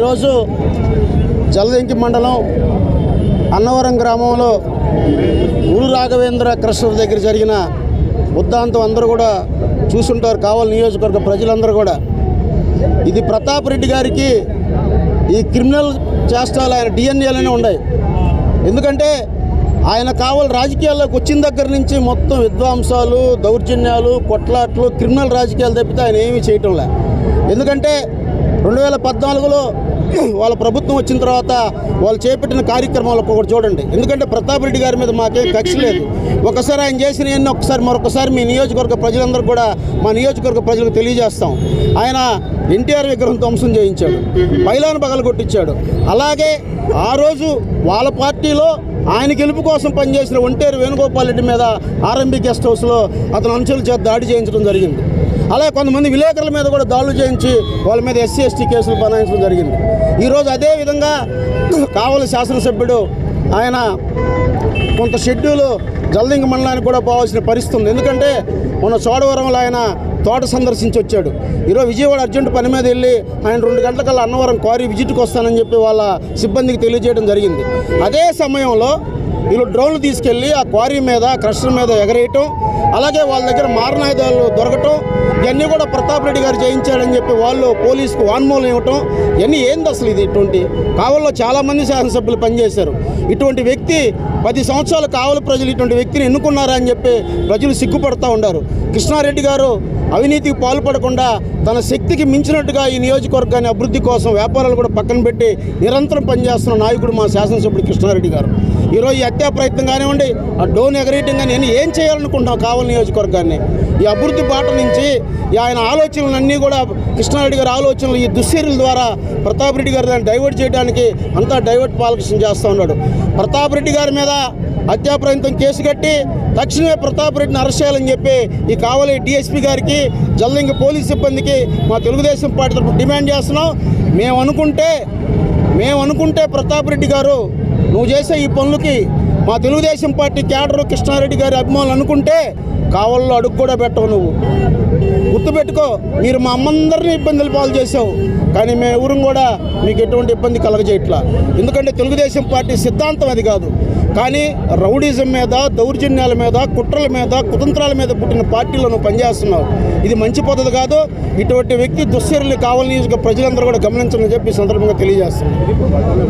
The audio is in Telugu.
ఈరోజు జలదంకి మండలం అన్నవరం గ్రామంలో గురు రాఘవేంద్ర క్రషర్ దగ్గర జరిగిన ఉద్దాంతం అందరూ కూడా చూసుంటారు. కావలి నియోజకవర్గ ప్రజలందరూ కూడా ఇది ప్రతాప్ రెడ్డి గారికి ఈ క్రిమినల్ చేష్టాలు ఆయన డిఎన్ఏలోనే ఉన్నాయి. ఎందుకంటే ఆయన కావలి రాజకీయాల్లోకి వచ్చిన దగ్గర నుంచి మొత్తం విధ్వంసాలు, దౌర్జన్యాలు, కొట్లాట్లు, క్రిమినల్ రాజకీయాలు తప్పితే ఆయన ఏమీ చేయటం లే. ఎందుకంటే 2014లో వాళ్ళ ప్రభుత్వం వచ్చిన తర్వాత వాళ్ళు చేపట్టిన కార్యక్రమాలు ఒకటి చూడండి. ఎందుకంటే ప్రతాప్ రెడ్డి గారి మీద మాకేం కక్ష లేదు. ఒకసారి ఆయన చేసిన మరొకసారి మీ నియోజకవర్గ ప్రజలందరూ కూడా మా నియోజకవర్గ ప్రజలకు తెలియజేస్తాం. ఆయన ఎన్టీఆర్ విగ్రహం ధ్వంసం చేయించాడు, పైలాను పగలగొట్టించాడు. అలాగే ఆ రోజు వాళ్ళ పార్టీలో ఆయన గెలుపు కోసం పనిచేసిన ఒంటేరు వేణుగోపాల్ రెడ్డి మీద ఆర్ఎంబీ గెస్ట్ హౌస్లో అతను అనుచరుల చేత దాడి చేయించడం జరిగింది. అలాగే కొంతమంది విలేకరుల మీద కూడా దాడులు చేయించి వాళ్ళ మీద ఎస్సీ ఎస్టీ కేసులు బనాయించడం జరిగింది. ఈరోజు అదేవిధంగా కావలి శాసనసభ్యుడు ఆయన కొంత షెడ్యూలు జలదంకి మండలానికి కూడా పోవాల్సిన పరిస్థితి ఉంది. ఎందుకంటే మొన్న చోడవరంలో ఆయన తోట సందర్శించి వచ్చాడు. ఈరోజు విజయవాడ అర్జెంట్ పని మీద వెళ్ళి ఆయన 2 గంటలకల్లా అన్నవరం క్వారీ విజిట్కి వస్తానని చెప్పి వాళ్ళ సిబ్బందికి తెలియజేయడం జరిగింది. అదే సమయంలో వీళ్ళు డ్రోన్లు తీసుకెళ్ళి ఆ క్వారీ మీద, క్రషర్ మీద ఎగరేయటం, అలాగే వాళ్ళ దగ్గర మారణాయుధాలు దొరకటం, ఇవన్నీ కూడా ప్రతాప్ రెడ్డి గారు చేయించాడని చెప్పి వాళ్ళు పోలీసుకు వాన్మూలం ఇవ్వటం, ఇవన్నీ ఏంది అసలు? ఇది ఇటువంటి కావలిలో చాలామంది శాసనసభ్యులు పనిచేశారు. ఇటువంటి వ్యక్తి 10 సంవత్సరాలు కావలి ప్రజలు ఇటువంటి వ్యక్తిని ఎన్నుకున్నారా అని చెప్పి ప్రజలు సిగ్గుపడుతూ ఉన్నారు. కృష్ణారెడ్డి గారు అవినీతికి పాల్పడకుండా తన శక్తికి మించినట్టుగా ఈ నియోజకవర్గాన్ని అభివృద్ధి కోసం వ్యాపారాలు కూడా పక్కన పెట్టి నిరంతరం పనిచేస్తున్న నాయకుడు మా శాసనసభ్యుడు కృష్ణారెడ్డి గారు. ఈరోజు ఈ హత్యా ప్రయత్నం కానివ్వండి, ఆ డోన్ ఎగరేయటం కానీ ఏం చేయాలనుకుంటున్నాం కావలి నియోజకవర్గాన్ని? ఈ అభివృద్ధి బాట నుంచి ఆయన ఆలోచనలన్నీ కూడా కృష్ణారెడ్డి గారి ఆలోచనలు ఈ దుశ్చర్యల ద్వారా ప్రతాప్ రెడ్డి గారు దాన్ని డైవర్ట్ చేయడానికి అంతా డైవర్ట్ పాలకృష్ణ చేస్తూ ఉన్నాడు. ప్రతాప్ రెడ్డి గారి మీద హత్యా ప్రయత్నం కేసు కట్టి తక్షణమే ప్రతాప్ రెడ్డిని అరెస్ట్ చేయాలని చెప్పి ఈ కావలి డిఎస్పీ గారికి, జలదంకి పోలీస్ సిబ్బందికి మా తెలుగుదేశం పార్టీ తరఫున డిమాండ్ చేస్తున్నాం. మేము అనుకుంటే ప్రతాప్ రెడ్డి గారు నువ్వు చేసే ఈ పనులకి మా తెలుగుదేశం పార్టీ క్యాడరు కృష్ణారెడ్డి గారి అభిమానులు అనుకుంటే కావలిలో అడుగు కూడా పెట్టవు. నువ్వు గుర్తుపెట్టుకో, మీరు మా అమ్మందరినీ ఇబ్బందులు పాలు చేసావు, కానీ మేము ఎవరు కూడా మీకు ఎటువంటి ఇబ్బంది కలగజేయట్లా. ఎందుకంటే తెలుగుదేశం పార్టీ సిద్ధాంతం అది కాదు. కానీ రౌడీజం మీద, దౌర్జన్యాల మీద, కుట్రల మీద, కుతంత్రాల మీద పుట్టిన పార్టీలో నువ్వు పనిచేస్తున్నావు. ఇది మంచి పద్ధతి కాదు. ఇటువంటి వ్యక్తి దుశ్చర్యలు కావలి నియోజక ప్రజలందరూ కూడా గమనించాలని చెప్పి సందర్భంగా తెలియజేస్తున్నాను.